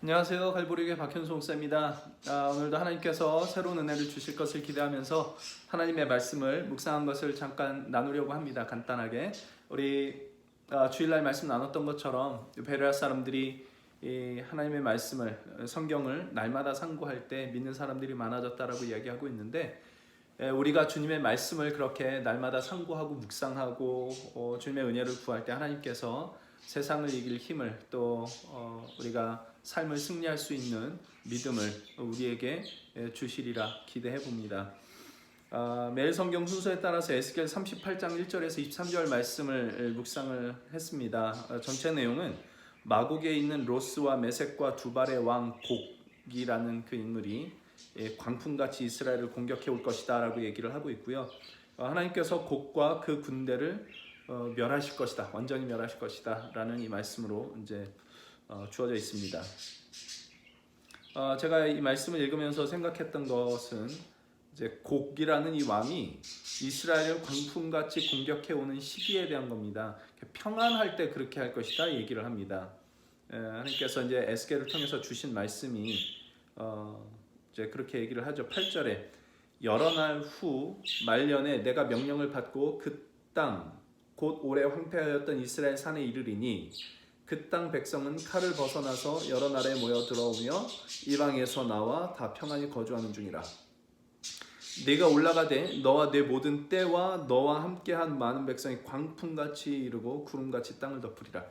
안녕하세요. 갈보리교회 박현수 목사입니다. 오늘도 하나님께서 새로운 은혜를 주실 것을 기대하면서 하나님의 말씀을 묵상한 것을 잠깐 나누려고 합니다. 간단하게 우리 주일날 말씀 나눴던 것처럼 베레아 사람들이 이 하나님의 말씀을 성경을 날마다 상고할 때 믿는 사람들이 많아졌다라고 이야기하고 있는데, 우리가 주님의 말씀을 그렇게 날마다 상고하고 묵상하고 주님의 은혜를 구할 때 하나님께서 세상을 이길 힘을 또 우리가 삶을 승리할 수 있는 믿음을 우리에게 주시리라 기대해 봅니다. 매일 성경 순서에 따라서 에스겔 38장 1절에서 23절 말씀을 묵상을 했습니다. 전체 내용은 마곡에 있는 로스와 메섹과 두발의 왕 곡이라는 그 인물이 광풍같이 이스라엘을 공격해 올 것이다 라고 얘기를 하고 있고요. 하나님께서 곡과 그 군대를 멸하실 것이다, 완전히 멸하실 것이다 라는 이 말씀으로 이제 주어져 있습니다. 제가 이 말씀을 읽으면서 생각했던 것은 이제 곡이라는 이 왕이 이스라엘을 광풍같이 공격해 오는 시기에 대한 겁니다. 평안할 때 그렇게 할 것이다 얘기를 합니다. 하나님께서 이제 에스겔을 통해서 주신 말씀이 이제 그렇게 얘기를 하죠. 8절에 여러 날 후 말년에 내가 명령을 받고 그 땅 곧 오래 황폐하였던 이스라엘 산에 이르리니 그 땅 백성은 칼을 벗어나서 여러 나라에 모여 들어오며 이방에서 나와 다 평안히 거주하는 중이라. 네가 올라가되 너와 내 모든 때와 너와 함께한 많은 백성이 광풍같이 이르고 구름같이 땅을 덮으리라.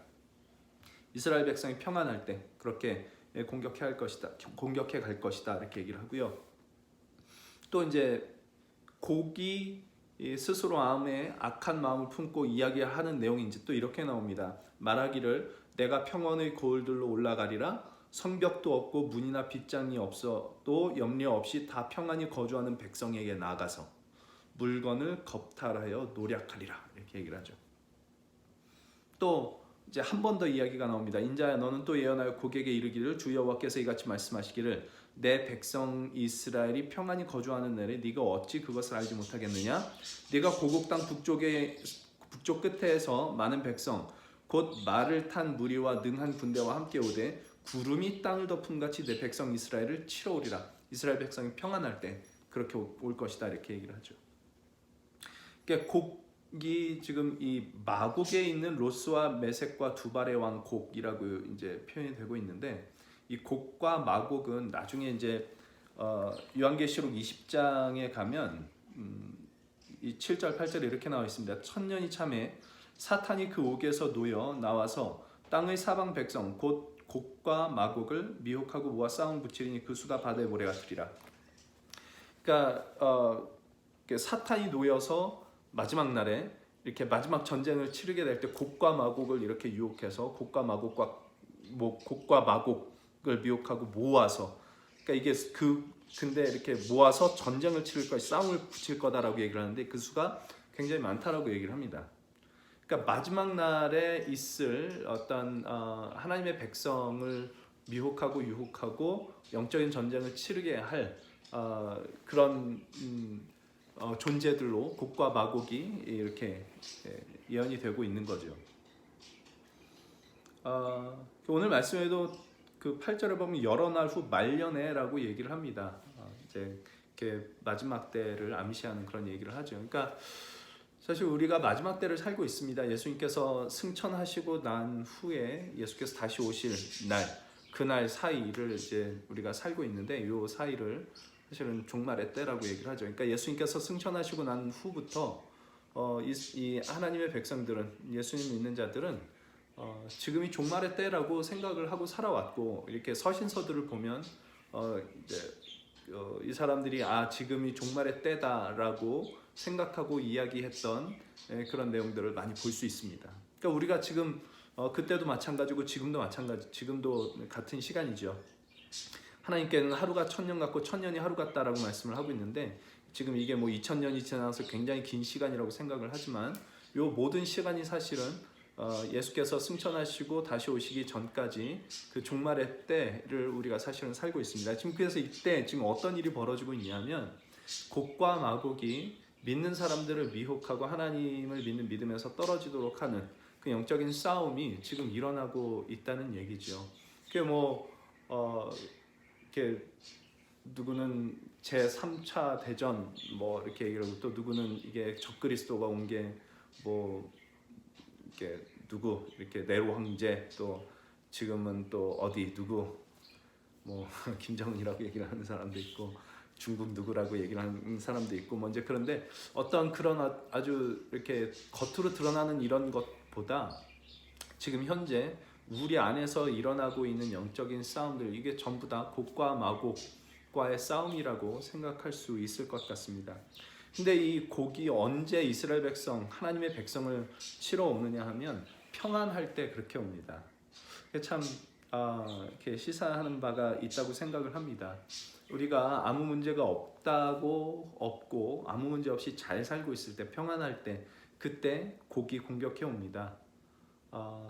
이스라엘 백성이 평안할 때 그렇게 공격해 갈 것이다 이렇게 얘기를 하고요. 또 이제 곡이 스스로 마음에 악한 마음을 품고 이야기하는 내용이 이제 또 이렇게 나옵니다. 말하기를 내가 평원의 고을들로 올라가리라. 성벽도 없고 문이나 빗장이 없어도 염려 없이 다 평안히 거주하는 백성에게 나아가서 물건을 겁탈하여 노략하리라 이렇게 얘기를 하죠. 또 이제 한 번 더 이야기가 나옵니다. 인자야 너는 또 예언하여 곡에게 이르기를 주 여호와께서 이같이 말씀하시기를 내 백성 이스라엘이 평안히 거주하는 날에 네가 어찌 그것을 알지 못하겠느냐? 네가 고국 땅 북쪽 끝에서 많은 백성 곧 말을 탄 무리와 능한 군대와 함께 오되 구름이 땅을 덮은 같이 내 백성 이스라엘을 치러 오리라. 이스라엘 백성이 평안할 때 그렇게 올 것이다 이렇게 얘기를 하죠. 그러니까 곡이 지금 이 마곡에 있는 로스와 메섹과 두발의 왕 곡이라고 이제 표현이 되고 있는데, 이 곡과 마곡은 나중에 이제 요한계시록 20장에 가면 이 7절 8절에 이렇게 나와 있습니다. 천년이 참에 사탄이 그 옥에서 놓여 나와서 땅의 사방 백성 곧 곡과 마곡을 미혹하고 모아 싸움 붙이리니 그 수가 바다의 모래 같으리라. 그러니까 사탄이 놓여서 마지막 날에 이렇게 마지막 전쟁을 치르게 될 때 곡과 마곡을 이렇게 유혹해서 곡과 마곡을 미혹하고 모아서, 그러니까 이게 근데 이렇게 모아서 전쟁을 치를 것, 싸움을 붙일 거다라고 얘기를 하는데 그 수가 굉장히 많다라고 얘기를 합니다. 그러니까 마지막 날에 있을 어떤 하나님의 백성을 미혹하고 유혹하고 영적인 전쟁을 치르게 할 그런 존재들로 곡과 마곡이 이렇게 예언이 되고 있는 거죠. 오늘 말씀에도 그 8절에 보면 여러 날 후 말년에라고 얘기를 합니다. 이제 이렇게 마지막 때를 암시하는 그런 얘기를 하죠. 그러니까 사실 우리가 마지막 때를 살고 있습니다. 예수님께서 승천하시고 난 후에 예수께서 다시 오실 날, 그날 사이를 이제 우리가 살고 있는데, 이 사이를 사실은 종말의 때라고 얘기를 하죠. 그러니까 예수님께서 승천하시고 난 후부터 이 하나님의 백성들은, 예수님 믿는 자들은 지금이 종말의 때라고 생각을 하고 살아왔고, 이렇게 서신서들을 보면 이 사람들이 지금이 종말의 때다라고 생각하고 이야기했던 그런 내용들을 많이 볼 수 있습니다. 그러니까 우리가 지금 그때도 마찬가지고 지금도 같은 시간이죠. 하나님께는 하루가 1000년 같고 1000년이 하루 같다라고 말씀을 하고 있는데, 지금 이게 뭐 2000년이 지나서 굉장히 긴 시간이라고 생각을 하지만 이 모든 시간이 사실은 예수께서 승천하시고 다시 오시기 전까지 그 종말의 때를 우리가 사실은 살고 있습니다. 지금 그래서 이때 지금 어떤 일이 벌어지고 있냐면, 곡과 마곡이 믿는 사람들을 미혹하고 하나님을 믿는 믿음에서 떨어지도록 하는 그 영적인 싸움이 지금 일어나고 있다는 얘기죠. 그게 뭐 이렇게 누구는 제 3차 대전 뭐 이렇게 얘기를 하고 또 누구는 이게 적그리스도가 온 게 뭐 이렇게 누구 이렇게 네로 황제 또 지금은 또 어디 누구 뭐 김정은이라고 얘기를 하는 사람도 있고 중국 누구라고 얘기를 하는 사람도 있고 뭐 이제 그런데 어떤 그런 아주 이렇게 겉으로 드러나는 이런 것보다 지금 현재 우리 안에서 일어나고 있는 영적인 싸움들 이게 전부 다 곡과 마곡과의 싸움이라고 생각할 수 있을 것 같습니다. 근데 이 곡이 언제 이스라엘 백성 하나님의 백성을 치러 오느냐 하면 평안할 때 그렇게 옵니다. 참 이렇게 시사하는 바가 있다고 생각을 합니다. 우리가 아무 문제가 없고 아무 문제 없이 잘 살고 있을 때 평안할 때 그때 곡이 공격해 옵니다.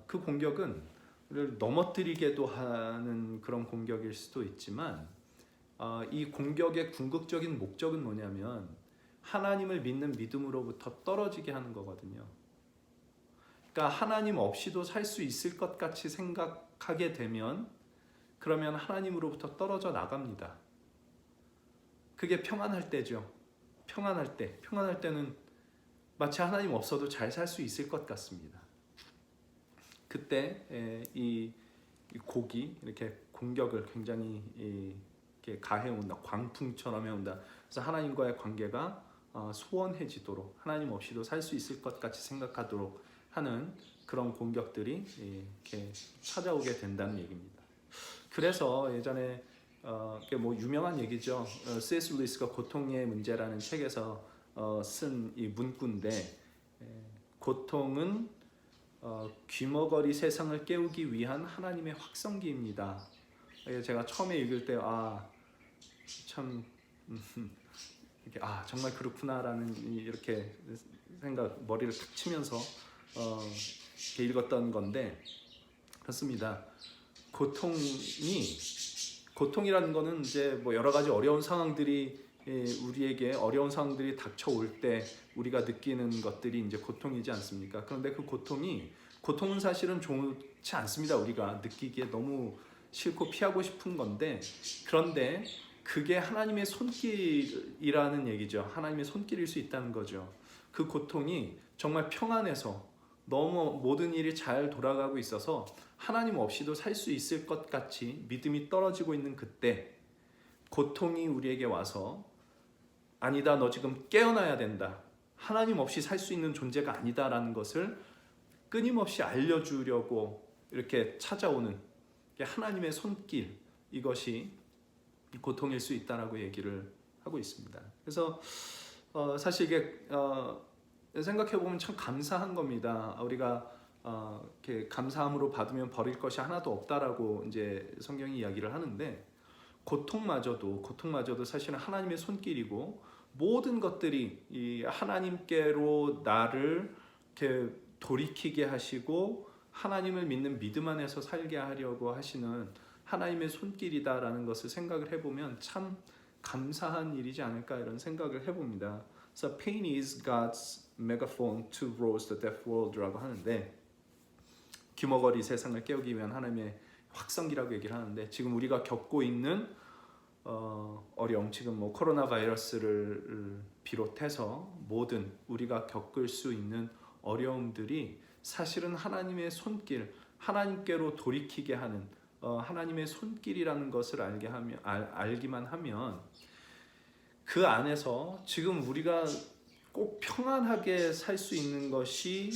그 공격은 우리를 넘어뜨리게도 하는 그런 공격일 수도 있지만 이 공격의 궁극적인 목적은 뭐냐면 하나님을 믿는 믿음으로부터 떨어지게 하는 거거든요. 그러니까 하나님 없이도 살 수 있을 것 같이 생각하게 되면 그러면 하나님으로부터 떨어져 나갑니다. 그게 평안할 때죠. 평안할 때는 마치 하나님 없어도 잘 살 수 있을 것 같습니다. 그때 이 곡이 이렇게 공격을 굉장히 이렇게 가해온다, 광풍처럼 해온다. 그래서 하나님과의 관계가 소원해지도록 하나님 없이도 살 수 있을 것 같이 생각하도록 하는 그런 공격들이 이렇게 찾아오게 된다는 얘기입니다. 그래서 예전에 뭐 유명한 얘기죠. C.S. 루이스가 고통의 문제라는 책에서 쓴 이 문구인데 고통은 귀머거리 세상을 깨우기 위한 하나님의 확성기입니다. 제가 처음에 읽을 때 참 이렇게 정말 그렇구나라는 이렇게 생각 머리를 탁 치면서 이렇게 읽었던 건데 그렇습니다. 고통이라는 거는 이제 뭐 여러 가지 어려운 상황들이 우리에게 어려운 상황들이 닥쳐올 때 우리가 느끼는 것들이 이제 고통이지 않습니까? 그런데 그 고통은 사실은 좋지 않습니다. 우리가 느끼기에 너무 싫고 피하고 싶은 건데 그런데 그게 하나님의 손길이라는 얘기죠. 하나님의 손길일 수 있다는 거죠. 그 고통이 정말 평안해서 너무 모든 일이 잘 돌아가고 있어서 하나님 없이도 살 수 있을 것 같이 믿음이 떨어지고 있는 그때 고통이 우리에게 와서 아니다, 너 지금 깨어나야 된다. 하나님 없이 살 수 있는 존재가 아니다라는 것을 끊임없이 알려주려고 이렇게 찾아오는 하나님의 손길, 이것이 고통일 수 있다라고 얘기를 하고 있습니다. 그래서 사실 이게 생각해 보면 참 감사한 겁니다. 우리가 이렇게 감사함으로 받으면 버릴 것이 하나도 없다라고 이제 성경이 이야기를 하는데 고통마저도 사실은 하나님의 손길이고 모든 것들이 이 하나님께로 나를 이렇게 돌이키게 하시고 하나님을 믿는 믿음 안에서 살게 하려고 하시는 하나님의 손길이다라는 것을 생각을 해보면 참 감사한 일이지 않을까 이런 생각을 해봅니다. 그래서 pain is God's megaphone to rouse the deaf world라고 하는데 귀머거리 세상을 깨우기 위한 하나님의 확성기라고 얘기를 하는데 지금 우리가 겪고 있는 어려움, 지금 뭐 코로나 바이러스를 비롯해서 모든 우리가 겪을 수 있는 어려움들이 사실은 하나님의 손길, 하나님께로 돌이키게 하는 하나님의 손길이라는 것을 알기만 하면 그 안에서 지금 우리가 꼭 평안하게 살 수 있는 것이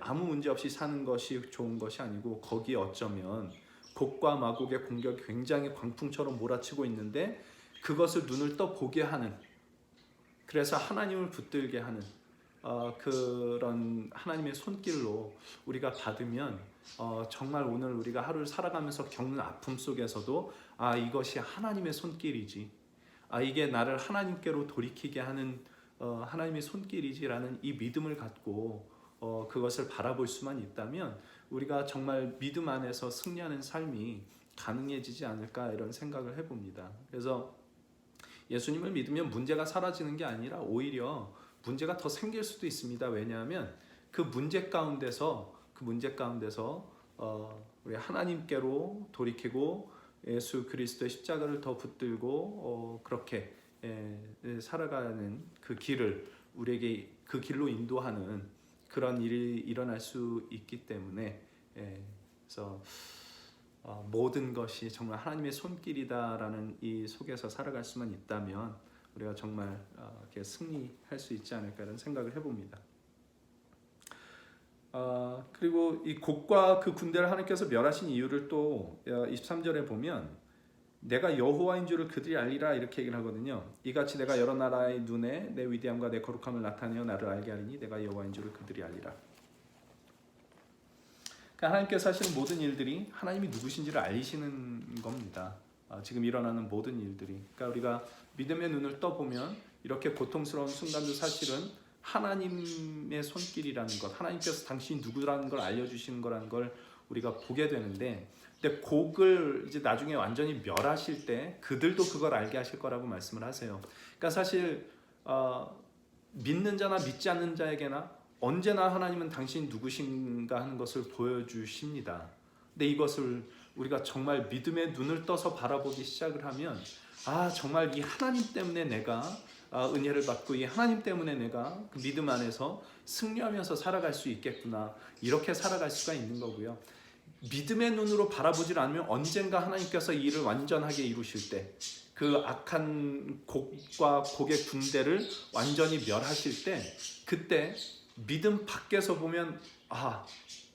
아무 문제 없이 사는 것이 좋은 것이 아니고 거기에 어쩌면 곡과 마곡의 공격이 굉장히 광풍처럼 몰아치고 있는데 그것을 눈을 떠 보게 하는 그래서 하나님을 붙들게 하는 그런 하나님의 손길로 우리가 받으면 정말 오늘 우리가 하루를 살아가면서 겪는 아픔 속에서도 이것이 하나님의 손길이지 이게 나를 하나님께로 돌이키게 하는 하나님의 손길이지라는 이 믿음을 갖고 그것을 바라볼 수만 있다면 우리가 정말 믿음 안에서 승리하는 삶이 가능해지지 않을까 이런 생각을 해봅니다. 그래서 예수님을 믿으면 문제가 사라지는 게 아니라 오히려 문제가 더 생길 수도 있습니다. 왜냐하면 그 문제 가운데서 우리 하나님께로 돌이키고 예수 그리스도의 십자가를 더 붙들고 그렇게 살아가는 그 길을 우리에게 그 길로 인도하는 그런 일이 일어날 수 있기 때문에 그래서 모든 것이 정말 하나님의 손길이다라는 이 속에서 살아갈 수만 있다면 우리가 정말 이렇게 승리할 수 있지 않을까라는 생각을 해봅니다. 그리고 이 곡과 그 군대를 하나님께서 멸하신 이유를 또 23절에 보면 내가 여호와인 줄을 그들이 알리라 이렇게 얘기를 하거든요. 이같이 내가 여러 나라의 눈에 내 위대함과 내 거룩함을 나타내어 나를 알게 하리니 내가 여호와인 줄을 그들이 알리라. 그러니까 하나님께서 하시는 모든 일들이 하나님이 누구신지를 알리시는 겁니다. 지금 일어나는 모든 일들이. 그러니까 우리가 믿음의 눈을 떠보면 이렇게 고통스러운 순간도 사실은 하나님의 손길이라는 것, 하나님께서 당신이 누구라는 걸 알려주시는 거라는 걸 우리가 보게 되는데, 근데 곡을 이제 나중에 완전히 멸하실 때 그들도 그걸 알게 하실 거라고 말씀을 하세요. 그러니까 사실 믿는 자나 믿지 않는 자에게나 언제나 하나님은 당신이 누구신가 하는 것을 보여주십니다. 근데 이것을 우리가 정말 믿음의 눈을 떠서 바라보기 시작을 하면 정말 이 하나님 때문에 내가 은혜를 받고 이 하나님 때문에 내가 그 믿음 안에서 승리하면서 살아갈 수 있겠구나, 이렇게 살아갈 수가 있는 거고요. 믿음의 눈으로 바라보질 않으면 언젠가 하나님께서 이 일을 완전하게 이루실 때, 그 악한 곡과 곡의 군대를 완전히 멸하실 때, 그때 믿음 밖에서 보면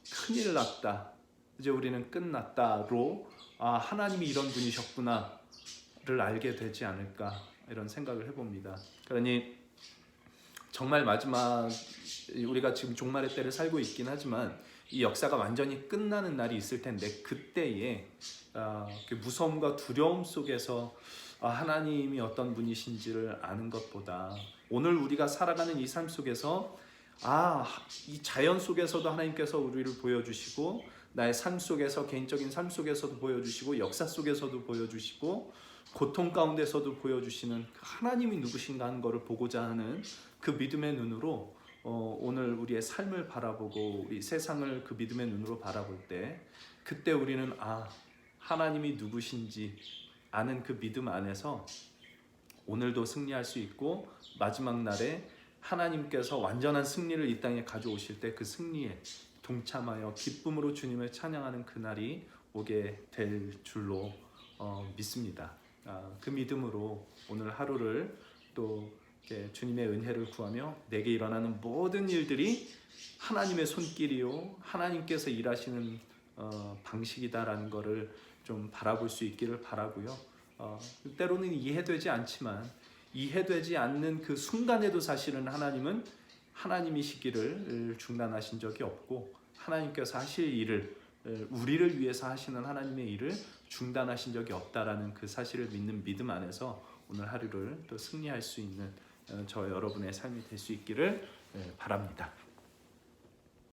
큰일 났다, 이제 우리는 끝났다로 하나님이 이런 분이셨구나를 알게 되지 않을까, 이런 생각을 해봅니다. 그러니 정말 마지막, 우리가 지금 종말의 때를 살고 있긴 하지만 이 역사가 완전히 끝나는 날이 있을 텐데, 그때에 그 무서움과 두려움 속에서 하나님이 어떤 분이신지를 아는 것보다 오늘 우리가 살아가는 이 삶 속에서 이 자연 속에서도 하나님께서 우리를 보여주시고, 나의 삶 속에서, 개인적인 삶 속에서도 보여주시고, 역사 속에서도 보여주시고, 고통 가운데서도 보여주시는 하나님이 누구신가 하는 것을 보고자 하는 그 믿음의 눈으로 오늘 우리의 삶을 바라보고 우리 세상을 그 믿음의 눈으로 바라볼 때, 그때 우리는 하나님이 누구신지 아는 그 믿음 안에서 오늘도 승리할 수 있고, 마지막 날에 하나님께서 완전한 승리를 이 땅에 가져오실 때 그 승리에 동참하여 기쁨으로 주님을 찬양하는 그날이 오게 될 줄로 믿습니다. 그 믿음으로 오늘 하루를 또 주님의 은혜를 구하며 내게 일어나는 모든 일들이 하나님의 손길이요, 하나님께서 일하시는 방식이다라는 것을 좀 바라볼 수 있기를 바라고요. 때로는 이해되지 않지만, 이해되지 않는 그 순간에도 사실은 하나님은 하나님이시기를 중단하신 적이 없고, 하나님께서 하실 일을, 우리를 위해서 하시는 하나님의 일을 중단하신 적이 없다라는 그 사실을 믿는 믿음 안에서 오늘 하루를 또 승리할 수 있는 저 여러분의 삶이 될 수 있기를 바랍니다.